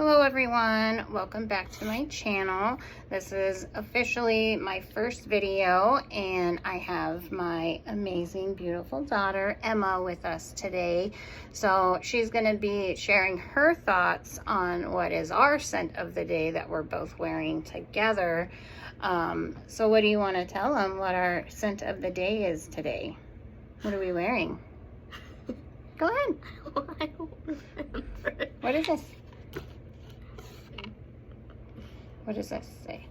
Hello everyone, welcome back to my channel. This is officially my first video and I have my amazing beautiful daughter Emma with us today. So she's going to be sharing her thoughts on what is our scent of the day that we're both wearing together. So what do you want to tell them what our scent of the day is today? What are we wearing? Go ahead. I don't remember. What is this? What does this say?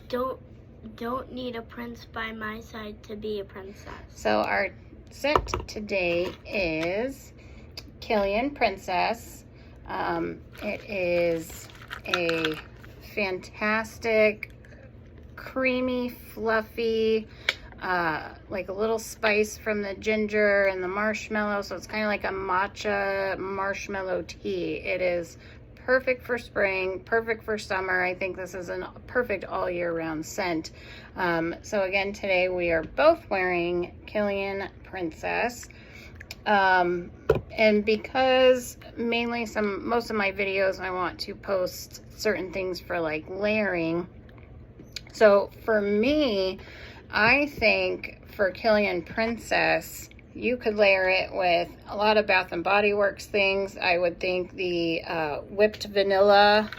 Don't need a prince by my side to be a princess. So our scent today is Killian Princess. It is a fantastic, creamy, fluffy, like a little spice from the ginger and the marshmallow. So it's kind of like a matcha marshmallow tea. It is perfect for spring, perfect for summer. I think this is a perfect all year round scent. So again, today we are both wearing Killian Princess. And because mainly most of my videos I want to post certain things for like layering. So for me, I think for Killian Princess, you could layer it with a lot of Bath & Body Works things. I would think the whipped vanilla,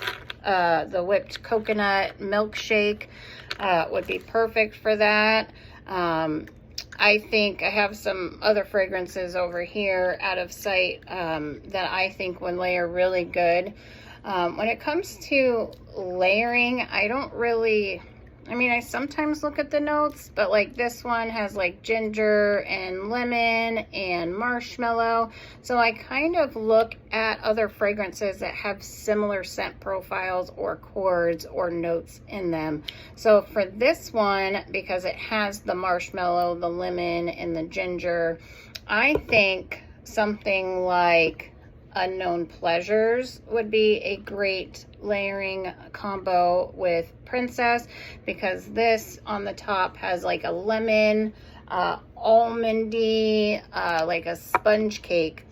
the whipped coconut milkshake would be perfect for that. I think I have some other fragrances over here out of sight that I think would layer really good. When it comes to layering, I sometimes look at the notes, but like this one has like ginger and lemon and marshmallow. So I kind of look at other fragrances that have similar scent profiles or chords or notes in them. So for this one, because it has the marshmallow, the lemon, and the ginger, I think something like Unknown Pleasures would be a great layering combo with Princess, because this on the top has like a lemon, almondy, like a sponge cake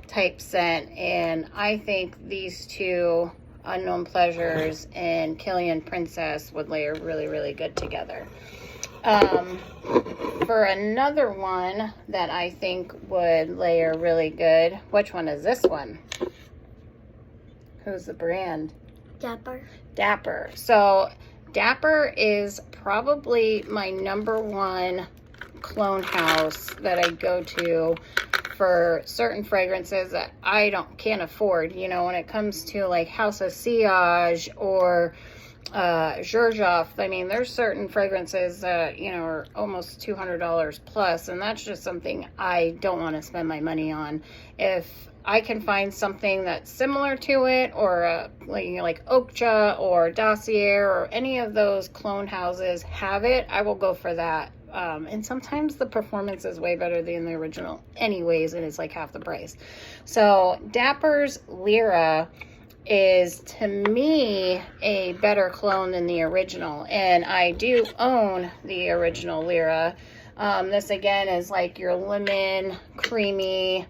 type scent, and I think these two, Unknown Pleasures and Killian Princess, would layer really, really good together. For another one that I think would layer really good, which one is this one? Who's the brand? Dapper. Dapper. So Dapper is probably my #1 clone house that I go to for certain fragrances that I can't afford. You know, when it comes to like House of Sillage or Xerjoff, I mean, there's certain fragrances that, you know, are almost $200 plus, and that's just something I don't want to spend my money on. If I can find something that's similar to it, or like Okja or Dossier or any of those clone houses have it, I will go for that. And sometimes the performance is way better than the original anyways, and it's like half the price. So Dapper's Lyra is, to me, a better clone than the original, and I do own the original Lyra. This again is like your lemon creamy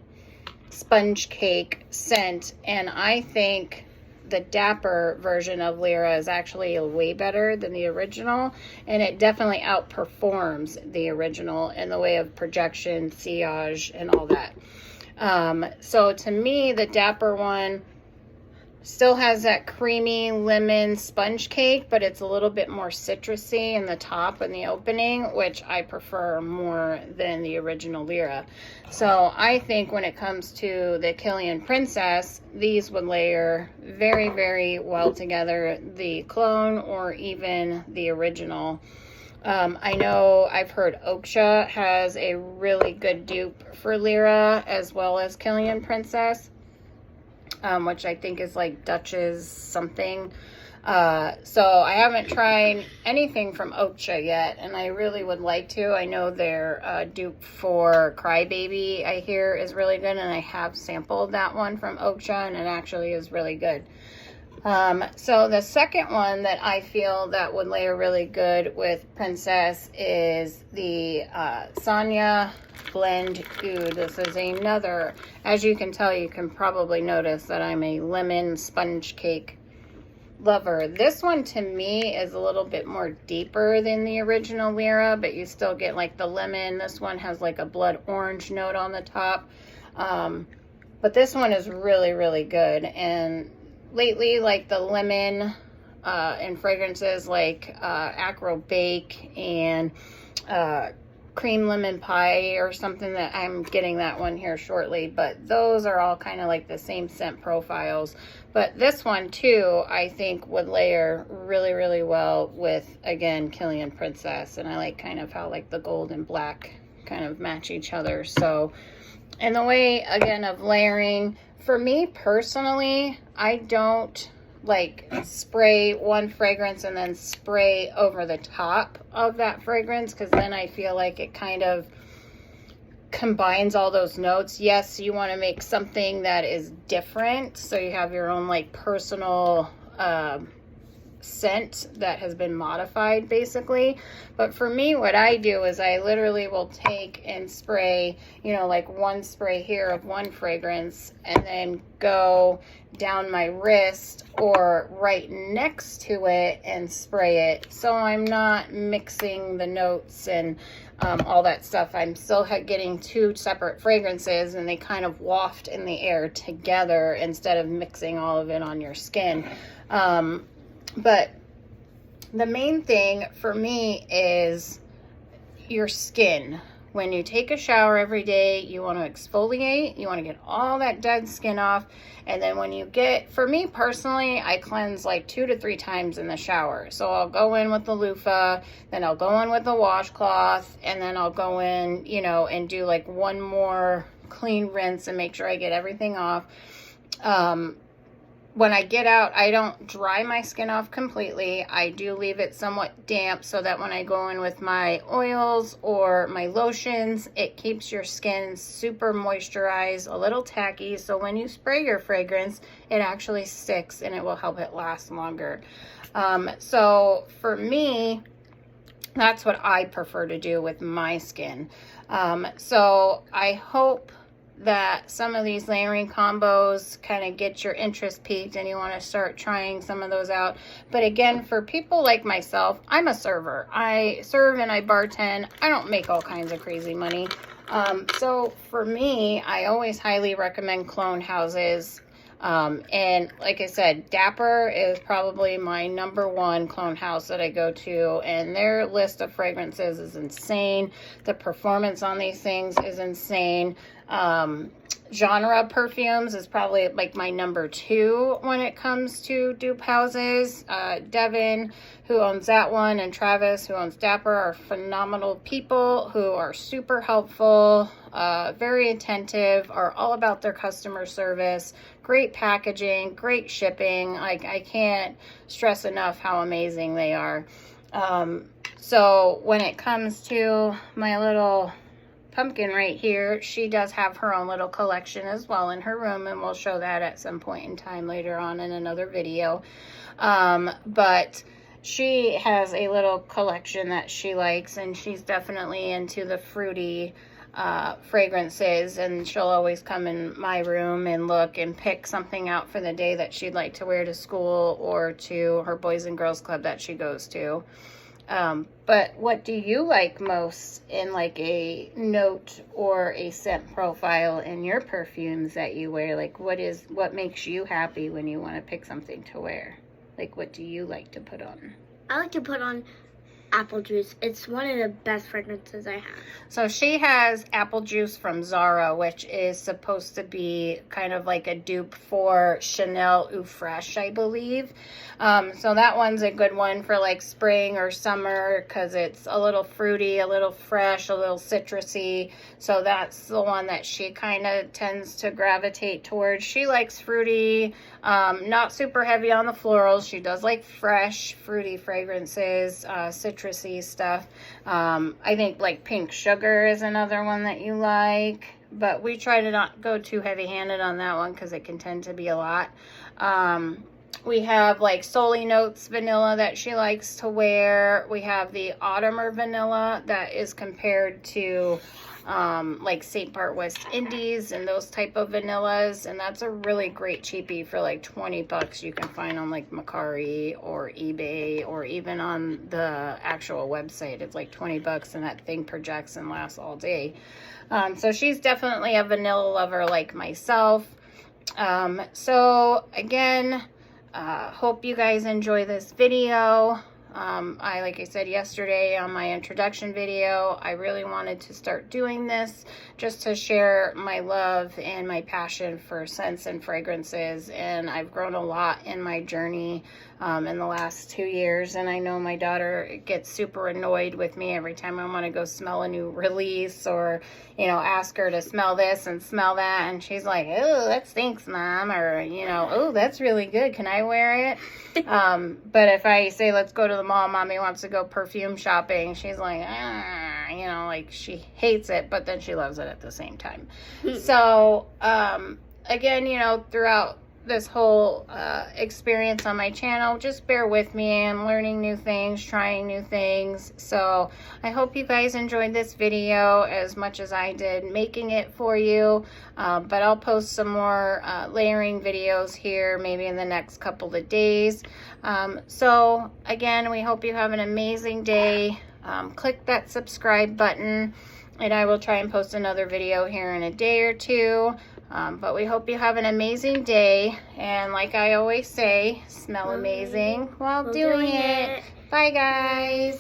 sponge cake scent, and I think the Dapper version of Lyra is actually way better than the original, and it definitely outperforms the original in the way of projection, sillage, and all that. So to me, the Dapper one still has that creamy lemon sponge cake, but it's a little bit more citrusy in the top and the opening, which I prefer more than the original Lyra. So I think when it comes to the Killian Princess, these would layer very, very well together, the clone or even the original. I know I've heard Okja has a really good dupe for Lyra as well as Killian Princess, which I think is like Dutch's something. So I haven't tried anything from Okja yet, and I really would like to. I know their dupe for Crybaby, I hear, is really good, and I have sampled that one from Okja, and it actually is really good. So the second one that I feel that would layer really good with Princess is the Sonia Blend Oud. This is another, as you can tell, you can probably notice that I'm a lemon sponge cake lover. This one to me is a little bit more deeper than the original Lyra, but you still get like the lemon. This one has like a blood orange note on the top. But this one is really, really good. And lately, like the lemon and fragrances like Acro Bake and cream lemon pie or something, that I'm getting that one here shortly, but those are all kind of like the same scent profiles. But this one too, I think would layer really, really well with, again, Kilian Princess. And I like kind of how like the gold and black kind of match each other. So, and the way, again, of layering, for me personally, I don't like spray one fragrance and then spray over the top of that fragrance, because then I feel like it kind of combines all those notes. Yes, you want to make something that is different, so you have your own like personal scent that has been modified basically. But for me, what I do is I literally will take and spray, you know, like one spray here of one fragrance, and then go down my wrist or right next to it and spray it, so I'm not mixing the notes and all that stuff. I'm still getting two separate fragrances, and they kind of waft in the air together instead of mixing all of it on your skin. But the main thing for me is your skin. When you take a shower every day, you want to exfoliate, you want to get all that dead skin off. And then when you get, for me personally, I cleanse like 2 to 3 times in the shower. So I'll go in with the loofah, then I'll go in with the washcloth, and then I'll go in, you know, and do like one more clean rinse and make sure I get everything off. When I get out, I don't dry my skin off completely. I do leave it somewhat damp so that when I go in with my oils or my lotions, it keeps your skin super moisturized, a little tacky. So when you spray your fragrance, it actually sticks and it will help it last longer. So for me, that's what I prefer to do with my skin. So I hope that some of these layering combos kind of get your interest piqued and you want to start trying some of those out. But again, for people like myself, I'm a server. I serve and I bartend. I don't make all kinds of crazy money. So for me, I always highly recommend Clone Houses. And like I said, Dapper is probably my #1 clone house that I go to, and their list of fragrances is insane. The performance on these things is insane. Genre perfumes is probably like my #2 when it comes to dupe houses. Devin, who owns that one, and Travis, who owns Dapper, are phenomenal people who are super helpful, very attentive, are all about their customer service, great packaging, great shipping. Like, I can't stress enough how amazing they are. So when it comes to my little pumpkin right here, she does have her own little collection as well in her room, and we'll show that at some point in time later on in another video. But she has a little collection that she likes, and she's definitely into the fruity fragrances, and she'll always come in my room and look and pick something out for the day that she'd like to wear to school or to her Boys and Girls Club that she goes to. But what do you like most in like a note or a scent profile in your perfumes that you wear? Like, what makes you happy when you want to pick something to wear? Like, what do you like to put on? I like to put on apple juice. It's one of the best fragrances I have. So she has apple juice from Zara, which is supposed to be kind of like a dupe for Chanel Eau Fraiche, I believe. So that one's a good one for like spring or summer because it's a little fruity, a little fresh, a little citrusy. So that's the one that she kind of tends to gravitate towards. She likes fruity, not super heavy on the florals. She does like fresh, fruity fragrances, citrusy stuff. I think like Pink Sugar is another one that you like, but we try to not go too heavy-handed on that one because it can tend to be a lot. We have like Soli Notes vanilla that she likes to wear. We have the Autumner vanilla that is compared to like St. Bart West Indies and those type of vanillas, and that's a really great cheapie for like 20 bucks. You can find on like Mercari or eBay, or even on the actual website. It's like 20 bucks, and that thing projects and lasts all day. So she's definitely a vanilla lover like myself. So again, hope you guys enjoy this video. Like I said yesterday on my introduction video, I really wanted to start doing this just to share my love and my passion for scents and fragrances, and I've grown a lot in my journey in the last 2 years, and I know my daughter gets super annoyed with me every time I want to go smell a new release, or ask her to smell this and smell that, and she's like, oh, that stinks, Mom, or oh, that's really good, can I wear it? But if I say, let's go to the mall, Mommy wants to go perfume shopping, she's like, like she hates it, but then she loves it at the same time. So again, throughout this whole experience on my channel, just bear with me. I'm learning new things, trying new things. So I hope you guys enjoyed this video as much as I did making it for you. But I'll post some more layering videos here maybe in the next couple of days. So again, we hope you have an amazing day. Click that subscribe button, and I will try and post another video here in a day or two. But we hope you have an amazing day, and like I always say, smell amazing while doing it. Bye, guys.